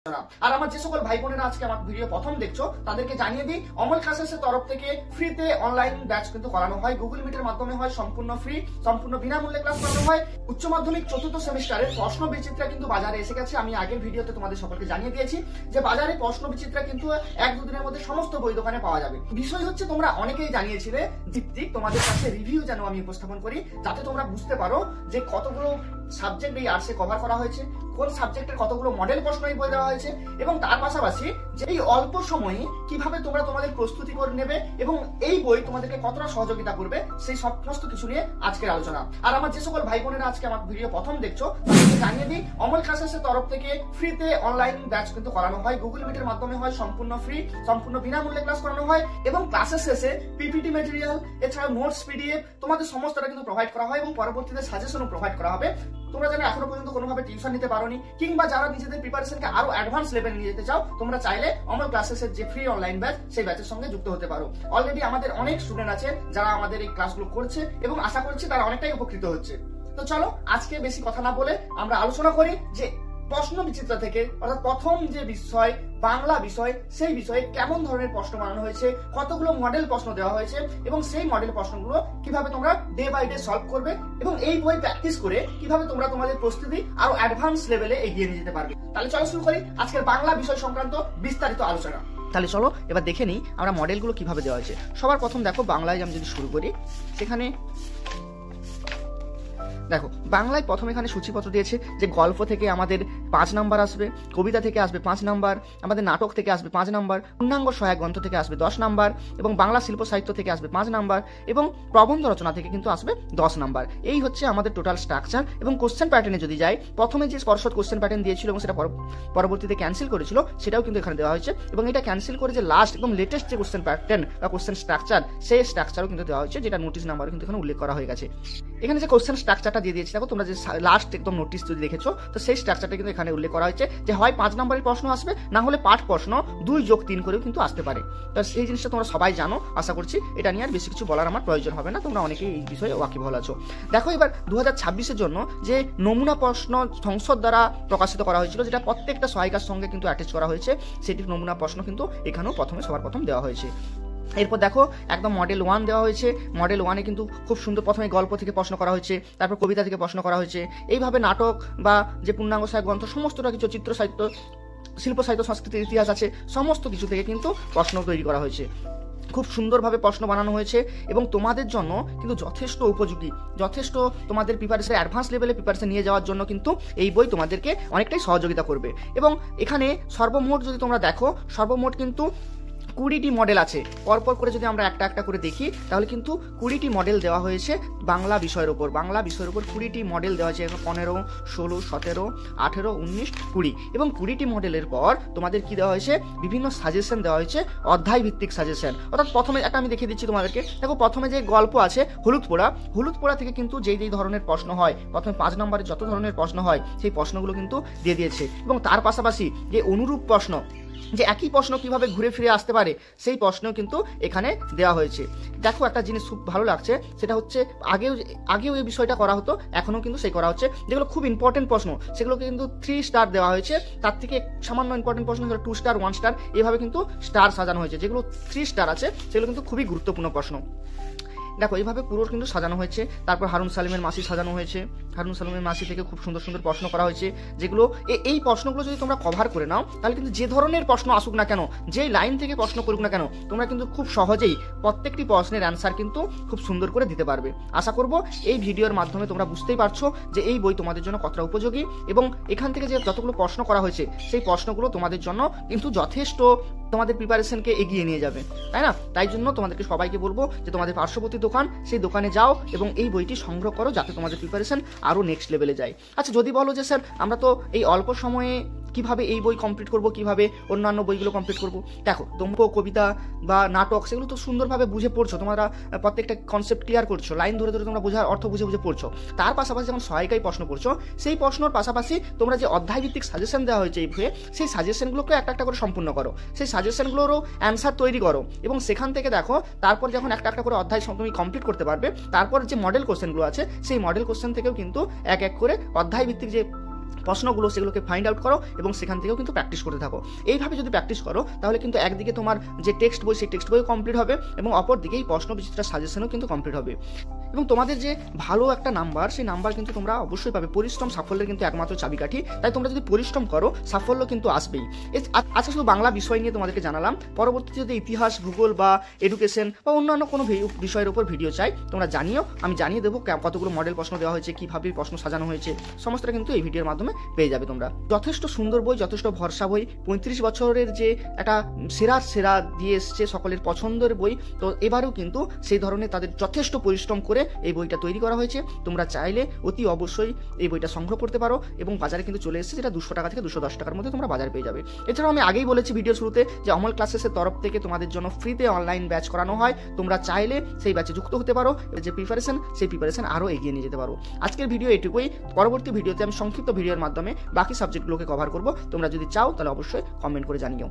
আর আমার যে সকল ভাই বোনেরা আজকে আমার ভিডিও প্রথম দেখছো তাদেরকে জানিয়ে দিই, অমল ক্লাসেসের তরফ থেকে ফ্রিতে অনলাইন ব্যাচ কিন্তু করানো হয়। গুগল মিটের মাধ্যমে হয়, সম্পূর্ণ ফ্রি, সম্পূর্ণ বিনামূল্যে ক্লাস করানো হয়। উচ্চ মাধ্যমিক চতুর্থ সেমিস্টারের প্রশ্ন বিচিত্রা কিন্তু বাজারে এসে গেছে। আমি আগের ভিডিওতে তোমাদের সকলকে জানিয়ে দিয়েছি যে বাজারে প্রশ্ন বিচিত্রা কিন্তু 1-2 দিনের মধ্যে সমস্ত বই দোকানে পাওয়া যাবে। বিষয় হচ্ছে তোমরা অনেকেই জানিয়েছিলে ভিত্তিক তোমাদের কাছে রিভিউ যেন আমি উপস্থাপন করি, যাতে তোমরা বুঝতে পারো যে কতগুলো সাবজেক্ট এই আর্টসে কভার করা হয়েছে, কোন সাবজেক্টের কতগুলো মডেল প্রশ্ন এই বই দেওয়া হয়েছে, এবং তার পাশাপাশি যে এই অল্প সময়ে কিভাবে তোমরা তোমাদের প্রস্তুতি করে নেবে এবং এই বই তোমাদেরকে কতটা সহযোগিতা করবে সেই সমস্ত কিছু নিয়ে আজকের আলোচনা। আর আমার যে সকল ভাই বোনেরা আজকে আমার ভিডিও প্রথম দেখছো তাদেরকে জানিয়ে দিই, অমল ক্লাসেসের তরফ থেকে ফ্রিতে অনলাইন ব্যাচ কিন্তু করানো হয়। গুগল মিটের মাধ্যমে হয়, সম্পূর্ণ ফ্রি, সম্পূর্ণ বিনামূল্যে ক্লাস করানো হয় এবং ক্লাসের শেষে পিপিটি ম্যাটেরিয়াল এছাড়া নোটস, পিডিএফ তোমাদের সমস্তটা কিন্তু প্রোভাইড করা হয় এবং পরবর্তীতে সাজেশনও প্রোভাইড করা হবে। তোমরা যারা এখনো পর্যন্ত কোনোভাবে টিউশন নিতে পারোনি কিংবা যারা নিজেদের প্রিপারেশনকে আরো অ্যাডভান্স লেভেলে নিয়ে যেতে চাও, তোমরা চাইলে অমল ক্লাসেসের যে ফ্রি অনলাইন ব্যাচ সেই ব্যাচের সঙ্গে যুক্ত হতে পারো। অলরেডি আমাদের অনেক স্টুডেন্ট আছে যারা আমাদের এই ক্লাসগুলো করছে এবং আশা করছি তারা অনেকটাই উপকৃত হচ্ছে। তো চলো আজকে বেশি কথা না বলে আমরা আলোচনা করি যে প্রশ্ন বিচিত্রা থেকে অর্থাৎ প্রথম যে বিষয় বাংলা বিষয়, সেই বিষয়ে কেমন ধরনের প্রশ্ন বানানো হয়েছে, কতগুলো মডেল প্রশ্ন দেওয়া হয়েছে এবং সেই মডেল প্রশ্নগুলো কিভাবে তোমরা ডে বাই ডে সলভ করবে এবং এই বই প্র্যাকটিস করে কিভাবে তোমরা তোমাদের প্রস্তুতি আরো অ্যাডভান্স লেভেলে এগিয়ে নিয়ে যেতে পারবে। তাহলে চলো শুরু করি আজকের বাংলা বিষয় সংক্রান্ত বিস্তারিত আলোচনা। তাহলে চলো এবার দেখে নিই আমরা মডেলগুলো কিভাবে দেওয়া হয়েছে। সবার প্রথম দেখো বাংলায় আমি যদি শুরু করি, সেখানে দেখো বাংলায় প্রথম এখানে সূচিপত্র দিয়েছে যে গল্প থেকে আমাদের 5 নাম্বার আসবে, কবিতা থেকে আসবে 5 নাম্বার, আমাদের নাটক থেকে আসবে 5 নাম্বার, পূর্ণাঙ্গ সহায়ক গ্রন্থ থেকে আসবে 10 নাম্বার এবং বাংলা শিল্প সাহিত্য থেকে আসবে 5 নাম্বার এবং প্রবন্ধ রচনা থেকে কিন্তু আসবে 10 নাম্বার। এই হচ্ছে আমাদের টোটাল স্ট্রাকচার। এবং কোশ্চেন প্যাটার্নে যদি যাই, প্রথমে যে স্পর্শদ কোশ্চেন প্যাটার্ন দিয়েছিল এবং সেটা পরবর্তীতে ক্যান্সেল করেছিল, সেটাও কিন্তু এখানে দেওয়া হয়েছে এবং এটা ক্যান্সেল করে যে লাস্ট একদম লেটেস্ট যে কোশ্চেন প্যাটার্ন বা কোশ্চেন স্ট্রাকচার, সেই স্ট্রাকচারও কিন্তু দেওয়া হয়েছে, যেটা নোটিশ নাম্বারও কিন্তু এখানে উল্লেখ করা হয়ে গেছে। এখানে যে কোশ্চেন স্ট্রাকচারটা দিয়ে দিয়েছি দেখো, তোমরা যে লাস্ট একদম নোটিশ যদি দেখেছো, তো সেই স্ট্রাকচারটা কিন্তু এখানে উল্লেখ করা হয়েছে যে হয় 5 নম্বরের প্রশ্ন আসবে, না হলে পাঠ প্রশ্ন 2+3 করেও কিন্তু আসতে পারে। তো সেই জিনিসটা তোমরা সবাই জানো, আশা করছি এটা নিয়ে আর বেশি কিছু বলার আমার প্রয়োজন হবে না, তোমরা অনেকেই এই বিষয়ে ওয়াকিবহাল আছো। দেখো এবার 2026-এর জন্য যে নমুনা প্রশ্ন সংসদ দ্বারা প্রকাশিত করা হয়েছিল, যেটা প্রত্যেকটা সহায়িকার সঙ্গে কিন্তু অ্যাটাচ করা হয়েছে, সেটির নমুনা প্রশ্ন কিন্তু এখানেও সবার প্রথম দেওয়া হয়েছে। এরপর দেখো একদম মডেল 1 দেওয়া হয়েছে। মডেল 1-এ কিন্তু খুব সুন্দর প্রথমে গল্প থেকে প্রশ্ন করা হয়েছে, তারপর কবিতা থেকে প্রশ্ন করা হয়েছে, এইভাবে নাটক বা যে পূর্ণাঙ্গ সহায়ক গ্রন্থ সমস্তটা কিছু, চিত্র সাহিত্য, শিল্প সাহিত্য, সংস্কৃতির ইতিহাস আছে, সমস্ত কিছু থেকে কিন্তু প্রশ্ন তৈরি করা হয়েছে। খুব সুন্দরভাবে প্রশ্ন বানানো হয়েছে এবং তোমাদের জন্য কিন্তু যথেষ্ট উপযোগী, যথেষ্ট তোমাদের প্রিপারেশন অ্যাডভান্স লেভেলে প্রিপারেশন নিয়ে যাওয়ার জন্য কিন্তু এই বই তোমাদেরকে অনেকটাই সহযোগিতা করবে। এবং এখানে সর্বমোট যদি তোমরা দেখো, সর্বমোট কিন্তু 20টি মডেল আছে। পরপর করে যদি আমরা একটা একটা করে দেখি, তাহলে কিন্তু 20টি মডেল দেওয়া হয়েছে বাংলা বিষয়ের উপর। বাংলা বিষয়ের উপর 20টি মডেল দেওয়া হয়েছে, 15, 16, 17, 18, 19, 20 এবং 20টি মডেলের পর তোমাদের কি দেওয়া হয়েছে, বিভিন্ন সাজেশন দেওয়া হয়েছে, অধ্যায় ভিত্তিক সাজেশন। অর্থাৎ প্রথমে একটা আমি দেখিয়ে দিচ্ছি তোমাদেরকে, দেখো প্রথমে যে গল্প আছে হলুদ পোড়া থেকে কিন্তু যেই ধরনের প্রশ্ন হয়, প্রথমে 5 নম্বরের যত ধরনের প্রশ্ন হয় সেই প্রশ্নগুলো কিন্তু দিয়ে দিয়েছে এবং তার পাশাপাশি যে অনুরূপ প্রশ্ন, যে একই প্রশ্ন কিভাবে ঘুরে ফিরে আসতে পারে, সেই প্রশ্নও কিন্তু এখানে দেওয়া হয়েছে। দেখো একটা জিনিস খুব ভালো লাগছে, সেটা হচ্ছে আগেও এই বিষয়টা করা হতো, এখনও কিন্তু সেই করা হচ্ছে। যেগুলো খুব ইম্পর্টেন্ট প্রশ্ন সেগুলোকে কিন্তু 3 স্টার দেওয়া হয়েছে, তার থেকে সামান্য ইম্পর্টেন্ট প্রশ্ন 2 স্টার, 1 স্টার, এভাবে কিন্তু স্টার সাজানো হয়েছে। যেগুলো 3 স্টার আছে সেগুলো কিন্তু খুবই গুরুত্বপূর্ণ প্রশ্ন। দেখো এইভাবে পুরো কিন্তু সাজানো হয়েছে। তারপর হারুন সালিমের মাসি সাজানো হয়েছে, হারুন সালিমের মাসি থেকে খুব সুন্দর সুন্দর প্রশ্ন করা হয়েছে, যেগুলো এই প্রশ্নগুলো যদি তোমরা কভার করে নাও, তাহলে কিন্তু যে ধরনের প্রশ্ন আসুক না কেন, যেই লাইন থেকে প্রশ্ন করুক না কেন, তোমরা কিন্তু খুব সহজেই প্রত্যেকটি প্রশ্নের অ্যান্সার কিন্তু খুব সুন্দর করে দিতে পারবে। আশা করব এই ভিডিওর মাধ্যমে তোমরা বুঝতেই পারছো যে এই বই তোমাদের জন্য কতটা উপযোগী এবং এখান থেকে যে যতগুলো প্রশ্ন করা হয়েছে সেই প্রশ্নগুলো তোমাদের জন্য কিন্তু যথেষ্ট তোমাদের প্রিপারেশনকে এগিয়ে নিয়ে যাবে, তাই না? তাই জন্য তোমাদেরকে সবাইকে বলবো যে তোমাদের পার্শ্ববর্তী দোকান, সেই দোকানে যাও এবং এই বইটি সংগ্রহ করো, যাতে তোমাদের প্রিপারেশন আরও নেক্সট লেভেলে যায়। আচ্ছা, যদি বলো যে স্যার আমরা তো এই অল্প সময়ে কিভাবে এই বই কমপ্লিট করব, কিভাবে অন্যান্য বইগুলো কমপ্লিট করব, দেখো তোমরা কবিতা বা নাটক সেগুলো তো সুন্দরভাবে বুঝে পড়ছো, তোমরা প্রত্যেকটা কনসেপ্ট ক্লিয়ার করছো, লাইন ধরে ধরে তোমরা বোঝার অর্থ বুঝে পড়ছো। তার পাশাপাশি যখন সহায়িকায় প্রশ্ন করছো, সেই প্রশ্নের পাশাপাশি তোমরা যে অধ্যায় ভিত্তিক সাজেশন দেওয়া হয়েছে এই বইয়ে, সেই সাজেশনগুলোকে একটা একটা করে সম্পূর্ণ করো, সেই সাজেশনগুলোরও অ্যান্সার তৈরি করো এবং সেখান থেকে দেখো তারপর যখন একটা একটা করে অধ্যায় তুমি কমপ্লিট করতে পারবে, তারপর যে মডেল কোশ্চেনগুলো আছে সেই মডেল কোশ্চেন থেকেও কিন্তু এক এক করে অধ্যায় ভিত্তিক যে প্রশ্নগুলো সেগুলোকে ফাইন্ড আউট করো এবং সেখান থেকেও কিন্তু প্র্যাকটিস করতে থাকো। এইভাবে যদি প্র্যাকটিস করো তাহলে কিন্তু একদিকে তোমার যে টেক্সট বই সেই টেক্সট বইও কমপ্লিট হবে এবং অপর দিকে এই প্রশ্ন বিচিত্রা সাজেশনও কিন্তু কমপ্লিট হবে এবং তোমাদের যে ভালো একটা নাম্বার সেই নাম্বার কিন্তু তোমরা অবশ্যই পাবে। পরিশ্রম সাফল্যের কিন্তু একমাত্র চাবিকাঠি, তাই তোমরা যদি পরিশ্রম করো সাফল্য কিন্তু আসবেই। আজকে শুধু বাংলা বিষয় নিয়ে তোমাদেরকে জানালাম, পরবর্তীতে যদি ইতিহাস, ভূগোল বা এডুকেশন বা অন্যান্য কোনো বিষয়ের উপর ভিডিও চাই তোমরা জানিও, আমি জানিয়ে দেবো কতগুলো মডেল প্রশ্ন দেওয়া হয়েছে, কীভাবে প্রশ্ন সাজানো হয়েছে, সমস্তটা কিন্তু এই ভিডিওর মাধ্যমে পেয়ে যাবে তোমরা। যথেষ্ট সুন্দর বই, যথেষ্ট ভরসা বই, 35 বছরের যে একটা সেরা দিয়ে এসছে সকলের পছন্দের বই, তো এবারেও কিন্তু সেই ধরনের তাদের যথেষ্ট পরিশ্রম করে এই বইটা তৈরি করা হয়েছে। তোমরা চাইলে অতি অবশ্যই এই বইটা সংগ্রহ করতে পারো এবং বাজারে কিন্তু চলে এসেছে, যেটা 200 টাকা থেকে 210 টাকার মধ্যে তোমরা বাজারে পেয়ে যাবে। এছাড়াও আমি আগেই বলেছি ভিডিও শুরুতে যে অমল ক্লাসেসের তরফ থেকে তোমাদের জন্য ফ্রিতে অনলাইন ব্যাচ করানো হয়, তোমরা চাইলে সেই ব্যাচে যুক্ত হতে পারো, যে সেই প্রিপারেশন আরও এগিয়ে নিয়ে যেতে পারো। আজকের ভিডিও এটুকুই, পরবর্তী ভিডিওতে আমি সংক্ষিপ্ত ভিডিওর মাধ্যমে বাকি সাবজেক্টগুলোকে কভার করবো। তোমরা যদি চাও তাহলে অবশ্যই কমেন্ট করে জানিও।